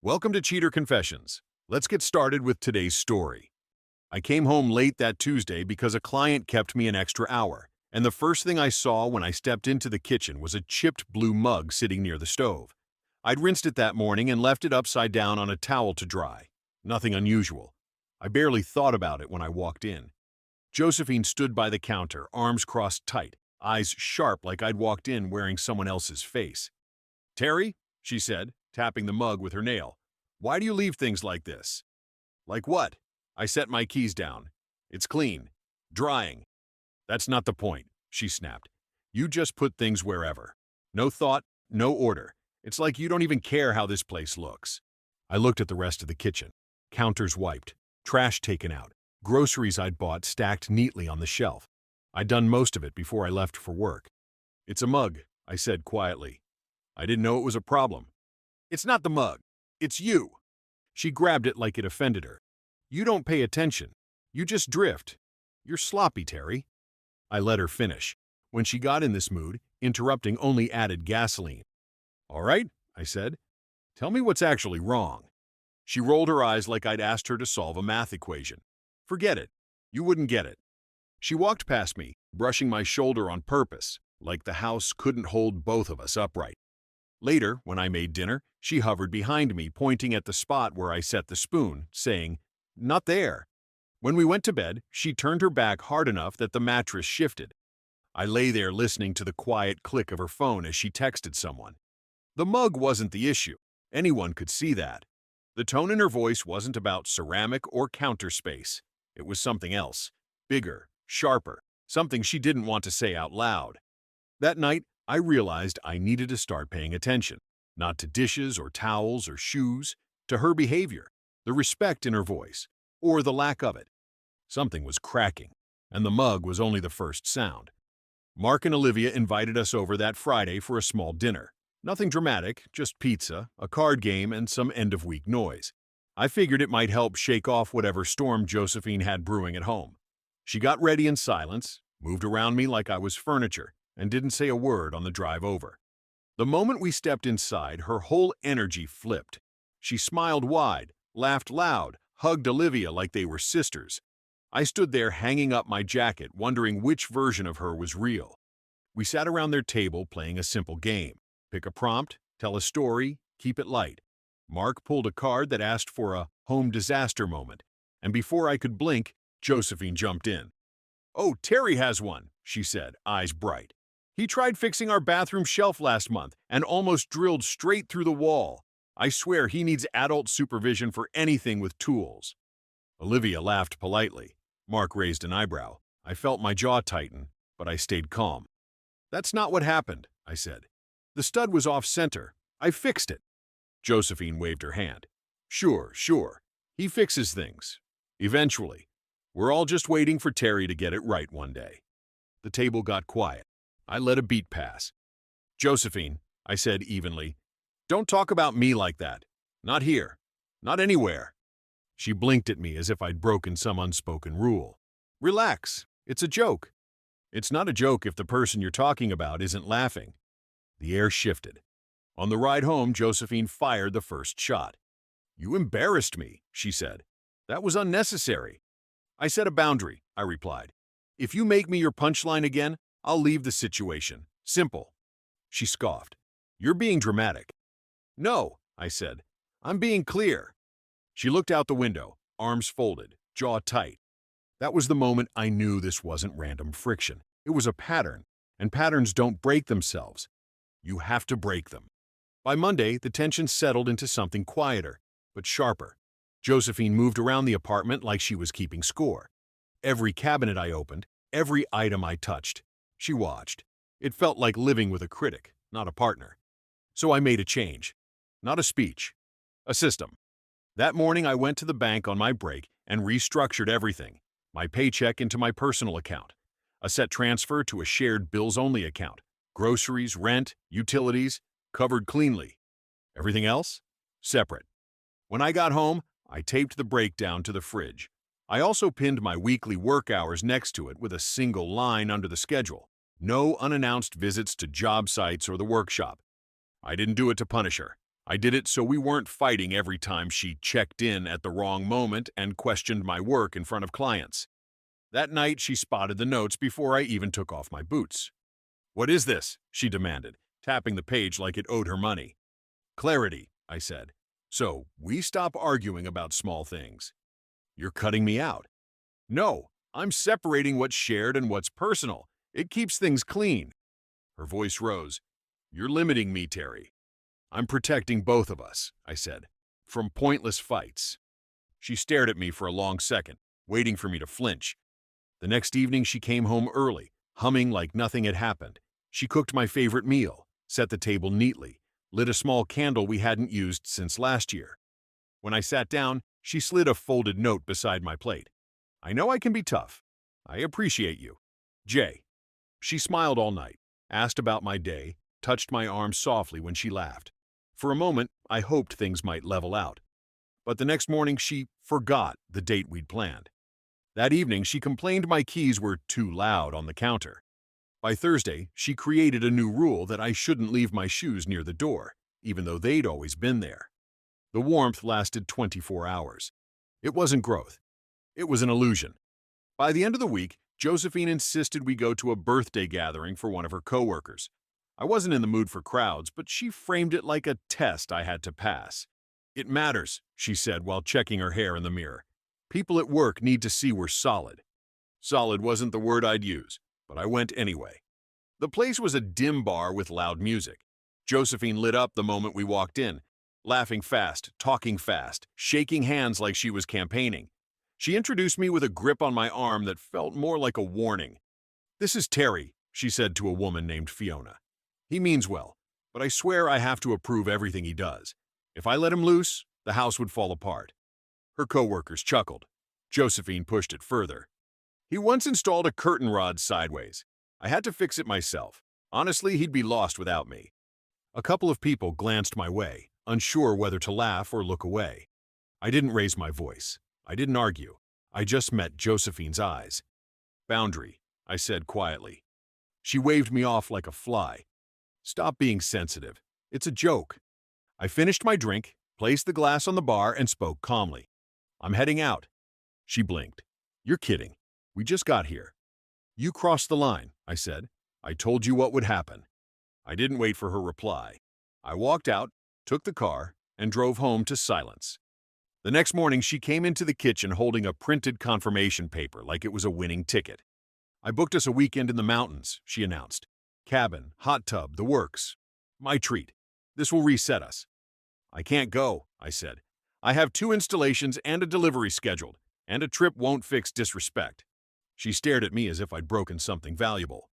Welcome to Cheater Confessions. Let's get started with today's story. I came home late that Tuesday because a client kept me an extra hour, and the first thing I saw when I stepped into the kitchen was a chipped blue mug sitting near the stove. I'd rinsed it that morning and left it upside down on a towel to dry. Nothing unusual. I barely thought about it when I walked in. Josephine stood by the counter, arms crossed tight, eyes sharp like I'd walked in wearing someone else's face. "Terry," she said, tapping the mug with her nail, "why do you leave things like this?" "Like what?" I set my keys down. "It's clean. Drying." "That's not the point," she snapped. "You just put things wherever. No thought, no order. It's like you don't even care how this place looks." I looked at the rest of the kitchen. Counters wiped, trash taken out, groceries I'd bought stacked neatly on the shelf. I'd done most of it before I left for work. "It's a mug," I said quietly. I didn't know it was a problem. "It's not the mug. It's you." She grabbed it like it offended her. "You don't pay attention. You just drift. You're sloppy, Terry." I let her finish. When she got in this mood, interrupting only added gasoline. "All right," I said. "Tell me what's actually wrong." She rolled her eyes like I'd asked her to solve a math equation. "Forget it. You wouldn't get it." She walked past me, brushing my shoulder on purpose, like the house couldn't hold both of us upright. Later, when I made dinner, she hovered behind me, pointing at the spot where I set the spoon, saying, "Not there." When we went to bed, she turned her back hard enough that the mattress shifted. I lay there listening to the quiet click of her phone as she texted someone. The mug wasn't the issue. Anyone could see that. The tone in her voice wasn't about ceramic or counter space. It was something else, bigger, sharper, something she didn't want to say out loud. That night, I realized I needed to start paying attention, not to dishes or towels or shoes, to her behavior, the respect in her voice, or the lack of it. Something was cracking, and the mug was only the first sound. Mark and Olivia invited us over that Friday for a small dinner. Nothing dramatic, just pizza, a card game, and some end-of-week noise. I figured it might help shake off whatever storm Josephine had brewing at home. She got ready in silence, moved around me like I was furniture, and didn't say a word on the drive over. The moment we stepped inside, her whole energy flipped. She smiled wide, laughed loud, hugged Olivia like they were sisters. I stood there hanging up my jacket, wondering which version of her was real. We sat around their table playing a simple game. Pick a prompt, tell a story, keep it light. Mark pulled a card that asked for a home disaster moment, and before I could blink, Josephine jumped in. "Oh, Terry has one," she said, eyes bright. "He tried fixing our bathroom shelf last month and almost drilled straight through the wall. I swear he needs adult supervision for anything with tools." Olivia laughed politely. Mark raised an eyebrow. I felt my jaw tighten, but I stayed calm. "That's not what happened," I said. "The stud was off-center. I fixed it." Josephine waved her hand. Sure. He fixes things. Eventually. We're all just waiting for Terry to get it right one day." The table got quiet. I let a beat pass. "Josephine," I said evenly, "don't talk about me like that. Not here. Not anywhere." She blinked at me as if I'd broken some unspoken rule. "Relax. It's a joke." "It's not a joke if the person you're talking about isn't laughing." The air shifted. On the ride home, Josephine fired the first shot. "You embarrassed me," she said. "That was unnecessary." "I set a boundary," I replied. "If you make me your punchline again, I'll leave the situation. Simple." She scoffed. "You're being dramatic." "No," I said. "I'm being clear." She looked out the window, arms folded, jaw tight. That was the moment I knew this wasn't random friction. It was a pattern, and patterns don't break themselves. You have to break them. By Monday, the tension settled into something quieter, but sharper. Josephine moved around the apartment like she was keeping score. Every cabinet I opened, every item I touched, she watched. It felt like living with a critic, not a partner. So I made a change. Not a speech. A system. That morning I went to the bank on my break and restructured everything. My paycheck into my personal account. A set transfer to a shared bills-only account. Groceries, rent, utilities, covered cleanly. Everything else? Separate. When I got home, I taped the breakdown to the fridge. I also pinned my weekly work hours next to it with a single line under the schedule. No unannounced visits to job sites or the workshop. I didn't do it to punish her. I did it so we weren't fighting every time she checked in at the wrong moment and questioned my work in front of clients. That night, she spotted the notes before I even took off my boots. "What is this?" she demanded, tapping the page like it owed her money. "Clarity," I said. "So, we stop arguing about small things." "You're cutting me out." "No, I'm separating what's shared and what's personal. It keeps things clean." Her voice rose. "You're limiting me, Terry." "I'm protecting both of us," I said, "from pointless fights." She stared at me for a long second, waiting for me to flinch. The next evening she came home early, humming like nothing had happened. She cooked my favorite meal, set the table neatly, lit a small candle we hadn't used since last year. When I sat down, she slid a folded note beside my plate. "I know I can be tough. I appreciate you. Jay." She smiled all night, asked about my day, touched my arm softly when she laughed. For a moment, I hoped things might level out. But the next morning, she forgot the date we'd planned. That evening, she complained my keys were too loud on the counter. By Thursday, she created a new rule that I shouldn't leave my shoes near the door, even though they'd always been there. The warmth lasted 24 hours. It wasn't growth. It was an illusion. By the end of the week, Josephine insisted we go to a birthday gathering for one of her coworkers. I wasn't in the mood for crowds, but she framed it like a test I had to pass. "It matters," she said while checking her hair in the mirror. "People at work need to see we're solid." Solid wasn't the word I'd use, but I went anyway. The place was a dim bar with loud music. Josephine lit up the moment we walked in, laughing fast, talking fast, shaking hands like she was campaigning. She introduced me with a grip on my arm that felt more like a warning. "This is Terry," she said to a woman named Fiona. "He means well, but I swear I have to approve everything he does. If I let him loose, the house would fall apart." Her coworkers chuckled. Josephine pushed it further. "He once installed a curtain rod sideways. I had to fix it myself. Honestly, he'd be lost without me." A couple of people glanced my way, unsure whether to laugh or look away. I didn't raise my voice. I didn't argue. I just met Josephine's eyes. "Boundary," I said quietly. She waved me off like a fly. "Stop being sensitive. It's a joke." I finished my drink, placed the glass on the bar, and spoke calmly. "I'm heading out." She blinked. "You're kidding. We just got here." "You crossed the line," I said. "I told you what would happen." I didn't wait for her reply. I walked out, took the car, and drove home to silence. The next morning, she came into the kitchen holding a printed confirmation paper like it was a winning ticket. "I booked us a weekend in the mountains," she announced. "Cabin, hot tub, the works. My treat. This will reset us." "I can't go," I said. "I have 2 installations and a delivery scheduled, and a trip won't fix disrespect." She stared at me as if I'd broken something valuable.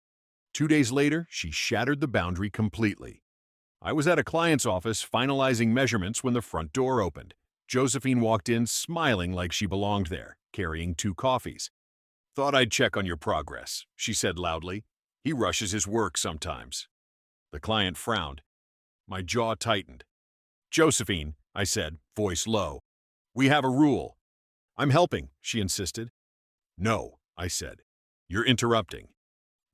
2 days later, she shattered the boundary completely. I was at a client's office finalizing measurements when the front door opened. Josephine walked in smiling like she belonged there, carrying 2 coffees. "Thought I'd check on your progress," she said loudly. "He rushes his work sometimes." The client frowned. My jaw tightened. "Josephine," I said, voice low, "we have a rule." "I'm helping," she insisted. "No," I said. "You're interrupting."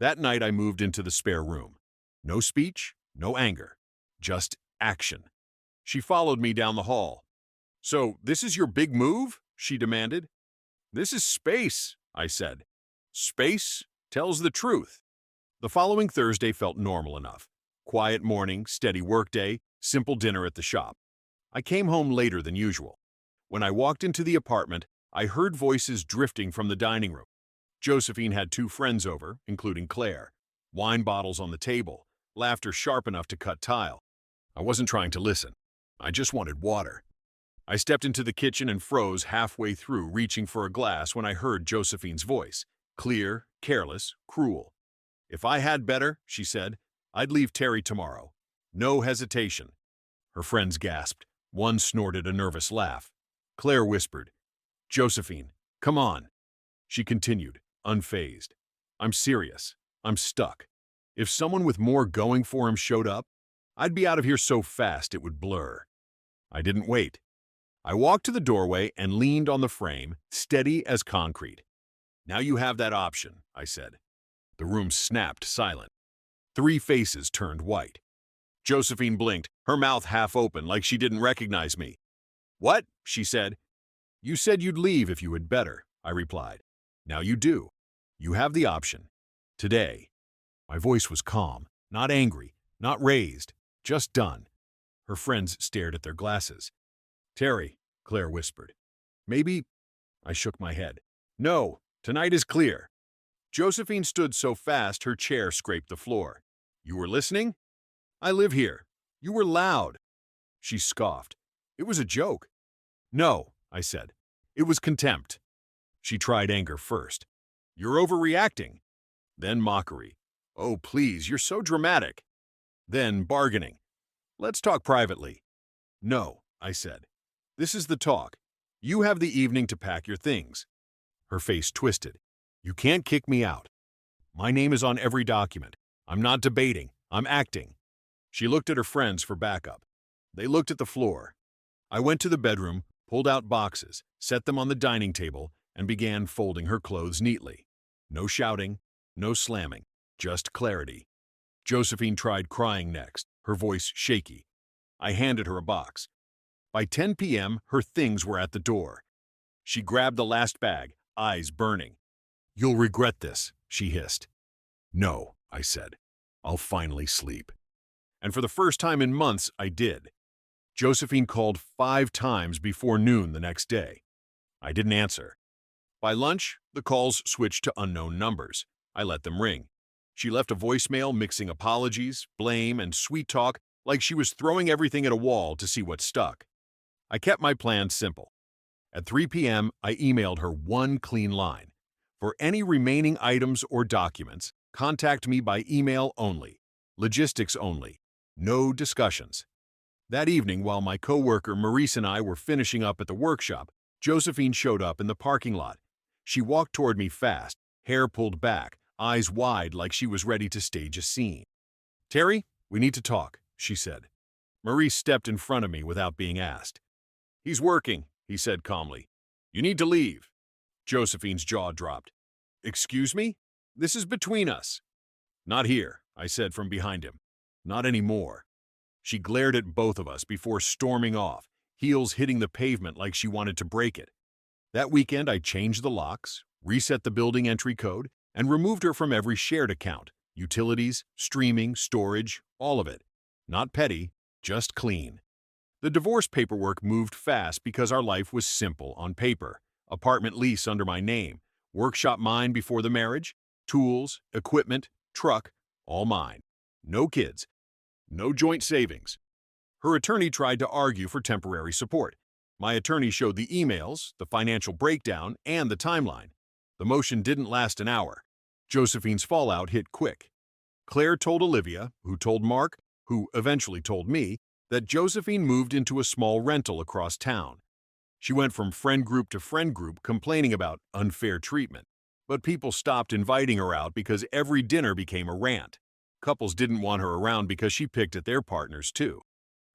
That night I moved into the spare room. No speech, no anger, just action. She followed me down the hall. "So, this is your big move?" she demanded. "This is space," I said. "Space tells the truth." The following Thursday felt normal enough. Quiet morning, steady workday, simple dinner at the shop. I came home later than usual. When I walked into the apartment, I heard voices drifting from the dining room. Josephine had 2 friends over, including Claire. Wine bottles on the table, laughter sharp enough to cut tile. I wasn't trying to listen. I just wanted water. I stepped into the kitchen and froze halfway through, reaching for a glass when I heard Josephine's voice. Clear, careless, cruel. "If I had better," she said, "I'd leave Terry tomorrow. No hesitation." Her friends gasped. One snorted a nervous laugh. Claire whispered, "Josephine, come on." She continued, unfazed. "I'm serious. I'm stuck. If someone with more going for him showed up, I'd be out of here so fast it would blur." I didn't wait. I walked to the doorway and leaned on the frame, steady as concrete. "Now you have that option," I said. The room snapped silent. 3 faces turned white. Josephine blinked, her mouth half open like she didn't recognize me. "What?" she said. "You said you'd leave if you had better," I replied. "Now you do. You have the option. Today." My voice was calm, not angry, not raised, just done. Her friends stared at their glasses. "Terry," Claire whispered. "Maybe—" I shook my head. "No, tonight is clear." Josephine stood so fast her chair scraped the floor. "You were listening? I live here. You were loud." She scoffed. "It was a joke." "No," I said. "It was contempt." She tried anger first. "You're overreacting." Then mockery. "Oh, please, you're so dramatic." Then bargaining. "Let's talk privately." "No," I said. "This is the talk. You have the evening to pack your things." Her face twisted. "You can't kick me out. My name is on every document. I'm not debating. I'm acting." She looked at her friends for backup. They looked at the floor. I went to the bedroom, pulled out boxes, set them on the dining table, and began folding her clothes neatly. No shouting, no slamming, just clarity. Josephine tried crying next, her voice shaky. I handed her a box. By 10 p.m., her things were at the door. She grabbed the last bag, eyes burning. "You'll regret this," she hissed. "No," I said. "I'll finally sleep." And for the first time in months, I did. Josephine called 5 times before noon the next day. I didn't answer. By lunch, the calls switched to unknown numbers. I let them ring. She left a voicemail mixing apologies, blame, and sweet talk like she was throwing everything at a wall to see what stuck. I kept my plan simple. At 3 p.m., I emailed her one clean line. "For any remaining items or documents, contact me by email only. Logistics only. No discussions." That evening, while my coworker Maurice and I were finishing up at the workshop, Josephine showed up in the parking lot. She walked toward me fast, hair pulled back, eyes wide like she was ready to stage a scene. "Terry, we need to talk," she said. Maurice stepped in front of me without being asked. "He's working," he said calmly. "You need to leave." Josephine's jaw dropped. "Excuse me? This is between us." "Not here," I said from behind him. "Not anymore." She glared at both of us before storming off, heels hitting the pavement like she wanted to break it. That weekend, I changed the locks, reset the building entry code, and removed her from every shared account, utilities, streaming, storage, all of it. Not petty, just clean. The divorce paperwork moved fast because our life was simple on paper. Apartment lease under my name, workshop mine before the marriage, tools, equipment, truck, all mine. No kids. No joint savings. Her attorney tried to argue for temporary support. My attorney showed the emails, the financial breakdown, and the timeline. The motion didn't last an hour. Josephine's fallout hit quick. Claire told Olivia, who told Mark, who eventually told me, that Josephine moved into a small rental across town. She went from friend group to friend group complaining about unfair treatment. But people stopped inviting her out because every dinner became a rant. Couples didn't want her around because she picked at their partners too.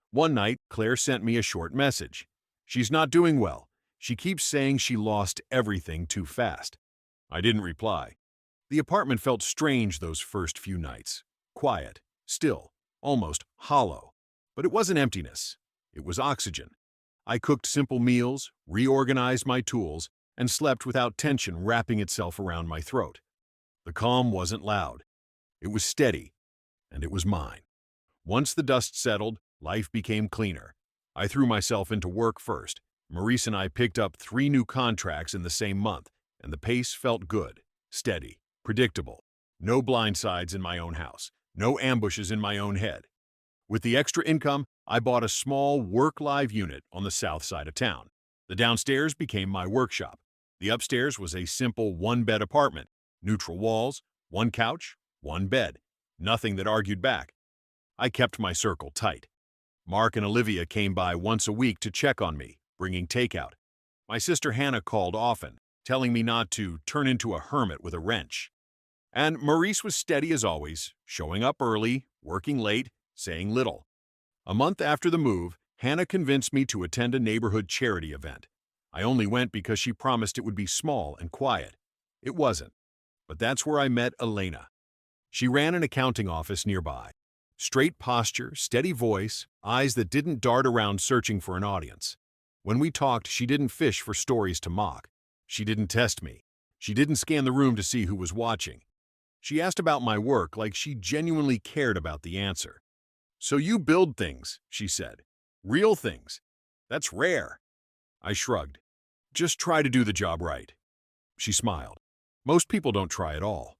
One night, Claire sent me a short message. "She's not doing well. She keeps saying she lost everything too fast." I didn't reply. The apartment felt strange those first few nights. Quiet, still, almost hollow. But it wasn't emptiness. It was oxygen. I cooked simple meals, reorganized my tools, and slept without tension wrapping itself around my throat. The calm wasn't loud. It was steady, and it was mine. Once the dust settled, life became cleaner. I threw myself into work first. Maurice and I picked up 3 new contracts in the same month, and the pace felt good, steady, predictable. No blindsides in my own house, no ambushes in my own head. With the extra income, I bought a small work-live unit on the south side of town. The downstairs became my workshop. The upstairs was a simple 1-bed apartment, neutral walls, 1 couch, 1 bed, nothing that argued back. I kept my circle tight. Mark and Olivia came by once a week to check on me, bringing takeout. My sister Hannah called often, telling me not to turn into a hermit with a wrench. And Maurice was steady as always, showing up early, working late, saying little. A month after the move, Hannah convinced me to attend a neighborhood charity event. I only went because she promised it would be small and quiet. It wasn't. But that's where I met Elena. She ran an accounting office nearby. Straight posture, steady voice, eyes that didn't dart around searching for an audience. When we talked, she didn't fish for stories to mock. She didn't test me. She didn't scan the room to see who was watching. She asked about my work like she genuinely cared about the answer. "So you build things," she said. "Real things. That's rare." I shrugged. "Just try to do the job right." She smiled. "Most people don't try at all."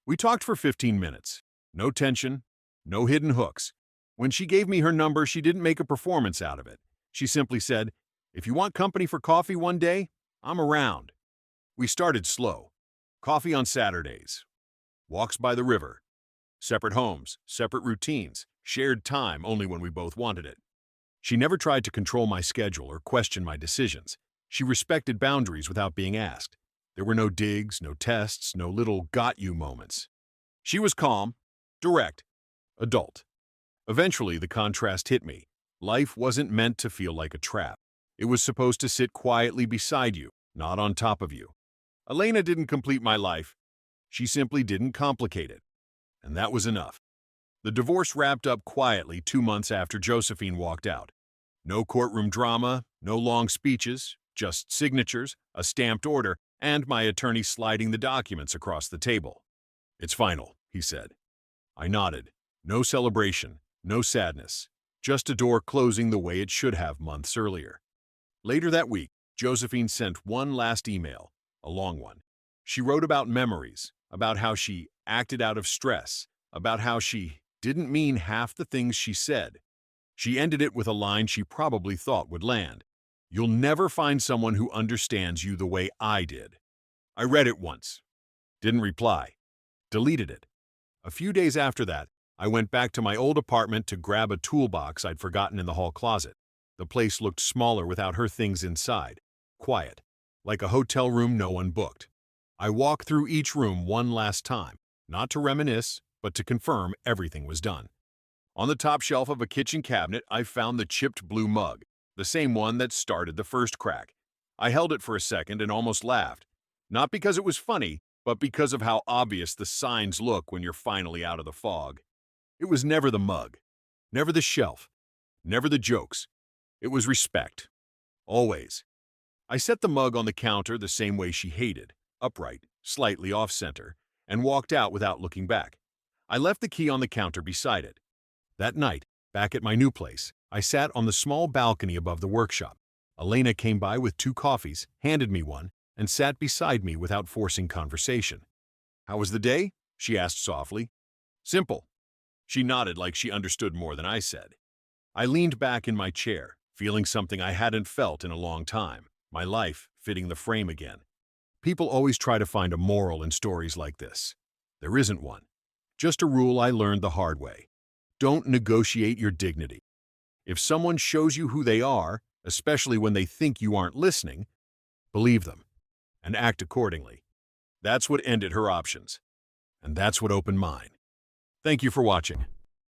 We talked for 15 minutes. No tension, no hidden hooks. When she gave me her number, she didn't make a performance out of it. She simply said, "If you want company for coffee one day, I'm around." We started slow. Coffee on Saturdays. Walks by the river. Separate homes, separate routines, shared time only when we both wanted it. She never tried to control my schedule or question my decisions. She respected boundaries without being asked. There were no digs, no tests, no little got you moments. She was calm, direct, adult. Eventually, the contrast hit me. Life wasn't meant to feel like a trap. It was supposed to sit quietly beside you, not on top of you. Elena didn't complete my life. She simply didn't complicate it. And that was enough. The divorce wrapped up quietly 2 months after Josephine walked out. No courtroom drama, no long speeches, just signatures, a stamped order, and my attorney sliding the documents across the table. "It's final," he said. I nodded. No celebration, no sadness, just a door closing the way it should have months earlier. Later that week, Josephine sent one last email, a long one. She wrote about memories, about how she acted out of stress, about how she didn't mean half the things she said. She ended it with a line she probably thought would land. "You'll never find someone who understands you the way I did." I read it once. Didn't reply. Deleted it. A few days after that, I went back to my old apartment to grab a toolbox I'd forgotten in the hall closet. The place looked smaller without her things inside. Quiet. Like a hotel room no one booked. I walked through each room one last time, not to reminisce, but to confirm everything was done. On the top shelf of a kitchen cabinet, I found the chipped blue mug, the same one that started the first crack. I held it for a second and almost laughed. Not because it was funny, but because of how obvious the signs look when you're finally out of the fog. It was never the mug, never the shelf, never the jokes. It was respect. Always. I set the mug on the counter the same way she hated, upright, slightly off-center, and walked out without looking back. I left the key on the counter beside it. That night, back at my new place, I sat on the small balcony above the workshop. Elena came by with 2 coffees, handed me one, and sat beside me without forcing conversation. "How was the day?" she asked softly. "Simple." She nodded like she understood more than I said. I leaned back in my chair, feeling something I hadn't felt in a long time, my life fitting the frame again. People always try to find a moral in stories like this. There isn't one. Just a rule I learned the hard way. Don't negotiate your dignity. If someone shows you who they are, especially when they think you aren't listening, believe them and act accordingly. That's what ended her options. And that's what opened mine. Thank you for watching.